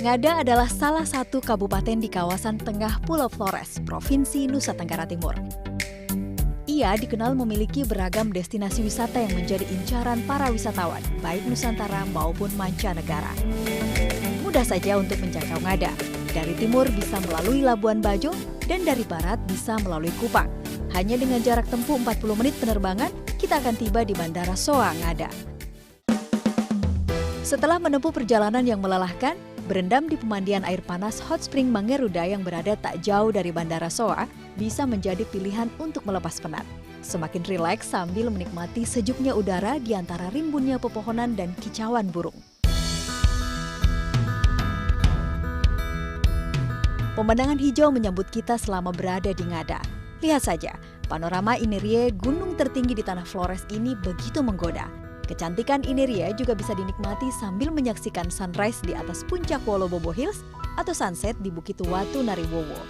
Ngada adalah salah satu kabupaten di kawasan tengah Pulau Flores, Provinsi Nusa Tenggara Timur. Ia dikenal memiliki beragam destinasi wisata yang menjadi incaran para wisatawan, baik Nusantara maupun mancanegara. Mudah saja untuk menjangkau Ngada. Dari timur bisa melalui Labuan Bajo dan dari barat bisa melalui Kupang. Hanya dengan jarak tempuh 40 menit penerbangan, kita akan tiba di Bandara Soa Ngada. Setelah menempuh perjalanan yang melelahkan, berendam di pemandian air panas Hot Spring Mangeruda yang berada tak jauh dari Bandara Soa bisa menjadi pilihan untuk melepas penat. Semakin rileks sambil menikmati sejuknya udara di antara rimbunnya pepohonan dan kicauan burung. Pemandangan hijau menyambut kita selama berada di Ngada. Lihat saja, panorama Inerie, gunung tertinggi di tanah Flores ini begitu menggoda. Kecantikan Inerie juga bisa dinikmati sambil menyaksikan sunrise di atas puncak Wolobobo Hills atau sunset di Bukit Watu Nariwowo.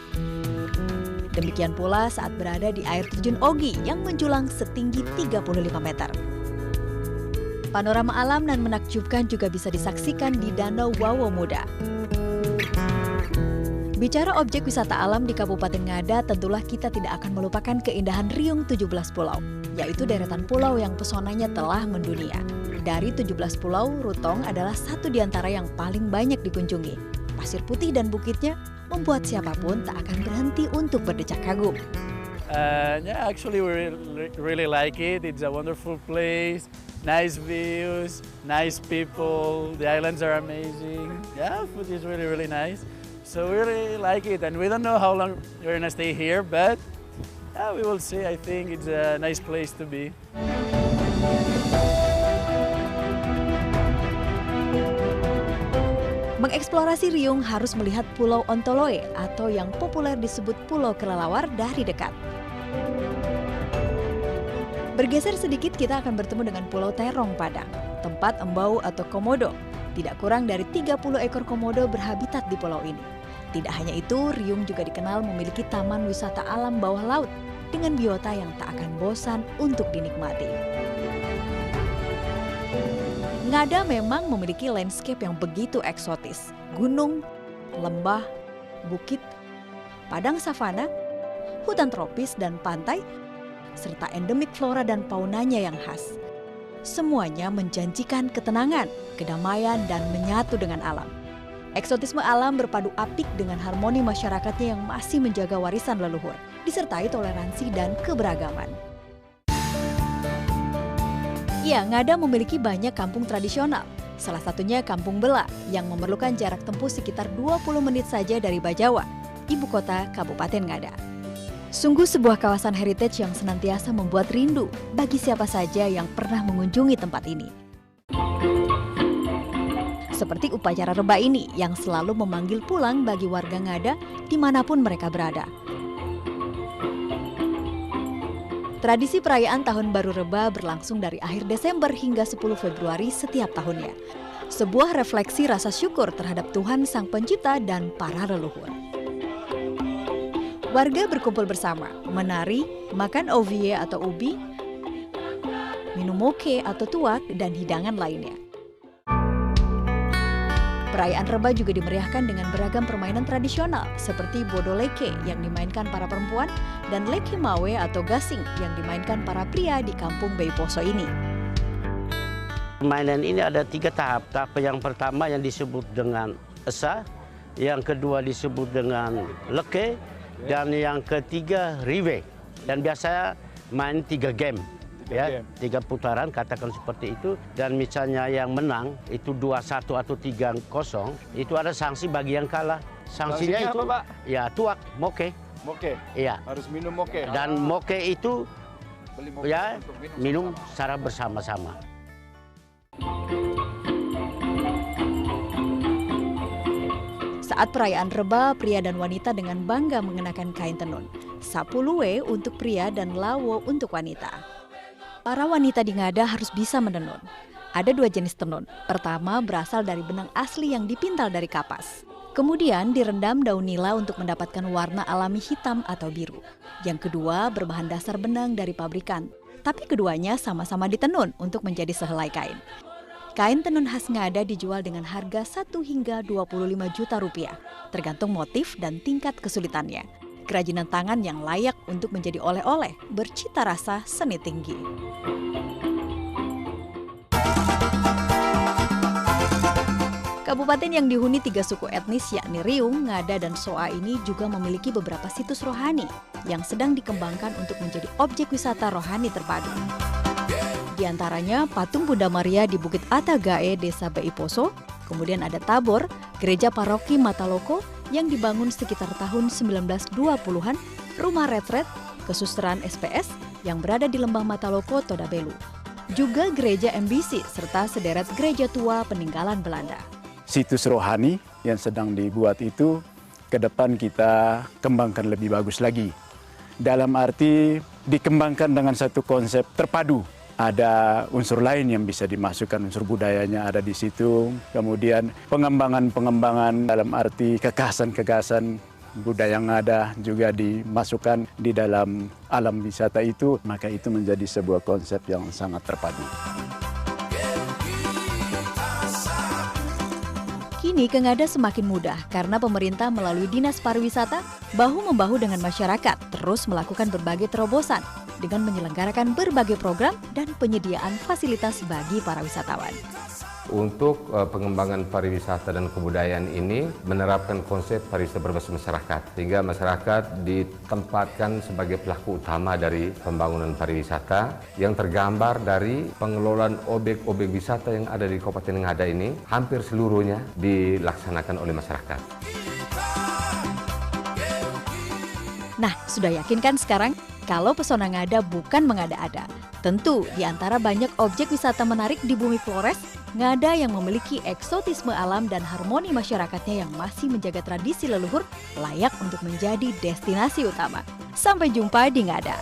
Demikian pula saat berada di air terjun Ogi yang menjulang setinggi 35 meter. Panorama alam dan menakjubkan juga bisa disaksikan di Danau Wawo Muda. Bicara objek wisata alam di Kabupaten Ngada, tentulah kita tidak akan melupakan keindahan Riung 17 Pulau, yaitu deretan pulau yang pesonanya telah mendunia. Dari 17 pulau, Rutong adalah satu di antara yang paling banyak dikunjungi. Pasir putih dan bukitnya membuat siapapun tak akan berhenti untuk berdecak kagum. Yeah, actually we really like it. It's a wonderful place, nice views, nice people. The islands are amazing. Yeah, food is really nice. So we really like it, and we don't know how long we're gonna stay here, but yeah, we will see. I think it's a nice place to be. Mengeksplorasi Riung harus melihat Pulau Ontoloe atau yang populer disebut Pulau Kelelawar dari dekat. Bergeser sedikit kita akan bertemu dengan Pulau Terong Padang, tempat embau atau komodo. Tidak kurang dari 30 ekor komodo berhabitat di pulau ini. Tidak hanya itu, Riung juga dikenal memiliki taman wisata alam bawah laut dengan biota yang tak akan bosan untuk dinikmati. Ngada memang memiliki landscape yang begitu eksotis. Gunung, lembah, bukit, padang savana, hutan tropis dan pantai, serta endemik flora dan faunanya yang khas. Semuanya menjanjikan ketenangan, kedamaian, dan menyatu dengan alam. Eksotisme alam berpadu apik dengan harmoni masyarakatnya yang masih menjaga warisan leluhur, disertai toleransi dan keberagaman. Ya, Ngada memiliki banyak kampung tradisional. Salah satunya Kampung Bela yang memerlukan jarak tempuh sekitar 20 menit saja dari Bajawa, ibu kota Kabupaten Ngada. Sungguh sebuah kawasan heritage yang senantiasa membuat rindu bagi siapa saja yang pernah mengunjungi tempat ini. Seperti upacara reba ini yang selalu memanggil pulang bagi warga Ngada dimanapun mereka berada. Tradisi perayaan Tahun Baru Reba berlangsung dari akhir Desember hingga 10 Februari setiap tahunnya. Sebuah refleksi rasa syukur terhadap Tuhan Sang Pencipta dan para leluhur. Warga berkumpul bersama, menari, makan ovie atau ubi, minum moke atau tuak, dan hidangan lainnya. Perayaan Reba juga dimeriahkan dengan beragam permainan tradisional seperti bodo leke yang dimainkan para perempuan dan leke mawe atau gasing yang dimainkan para pria di kampung Beiposo ini. Permainan ini ada 3 tahap. Tahap yang pertama yang disebut dengan esa, yang kedua disebut dengan leke, dan yang ketiga riwe. Dan biasanya main 3 game. Ya, 3 putaran katakan seperti itu, dan misalnya yang menang itu 2-1 atau 3-0 itu ada sanksi bagi yang kalah. Sanksinya itu apa, Pak? Ya tuak, moke. Moke. Iya. Harus minum moke. Dan moke itu beli moke ya untuk minum secara bersama-sama. Saat perayaan Reba, pria dan wanita dengan bangga mengenakan kain tenun. Sapuluwe untuk pria dan lawo untuk wanita. Para wanita di Ngada harus bisa menenun. Ada 2 jenis tenun. Pertama berasal dari benang asli yang dipintal dari kapas. Kemudian direndam daun nila untuk mendapatkan warna alami hitam atau biru. Yang kedua berbahan dasar benang dari pabrikan. Tapi keduanya sama-sama ditenun untuk menjadi sehelai kain. Kain tenun khas Ngada dijual dengan harga 1 hingga 25 juta rupiah, tergantung motif dan tingkat kesulitannya. Kerajinan tangan yang layak untuk menjadi oleh-oleh, bercita rasa seni tinggi. Kabupaten yang dihuni 3 suku etnis yakni Riung, Ngada, dan Soa ini juga memiliki beberapa situs rohani yang sedang dikembangkan untuk menjadi objek wisata rohani terpadu. Di antaranya patung Bunda Maria di Bukit Atagae, Desa Beiposo, kemudian ada Tabor, gereja paroki Mataloko yang dibangun sekitar tahun 1920-an, rumah retret, kesusaran SPS yang berada di Lembah Mataloko, Todabelu. Juga gereja MBC serta sederet gereja tua peninggalan Belanda. Situs rohani yang sedang dibuat itu ke depan kita kembangkan lebih bagus lagi. Dalam arti dikembangkan dengan satu konsep terpadu. Ada unsur lain yang bisa dimasukkan, unsur budayanya ada di situ. Kemudian pengembangan dalam arti kekhasan budaya yang ada juga dimasukkan di dalam alam wisata itu. Maka itu menjadi sebuah konsep yang sangat terpadu. Kini ke Ngada semakin mudah karena pemerintah melalui Dinas Pariwisata bahu-membahu dengan masyarakat terus melakukan berbagai terobosan dengan menyelenggarakan berbagai program dan penyediaan fasilitas bagi para wisatawan. Untuk pengembangan pariwisata dan kebudayaan ini menerapkan konsep pariwisata berbasis masyarakat, sehingga masyarakat ditempatkan sebagai pelaku utama dari pembangunan pariwisata yang tergambar dari pengelolaan objek-objek wisata yang ada di Kabupaten Ngada ini, hampir seluruhnya dilaksanakan oleh masyarakat. Nah, sudah yakin kan sekarang kalau pesona Ngada bukan mengada-ada? Tentu di antara banyak objek wisata menarik di bumi Flores, Ngada yang memiliki eksotisme alam dan harmoni masyarakatnya yang masih menjaga tradisi leluhur layak untuk menjadi destinasi utama. Sampai jumpa di Ngada.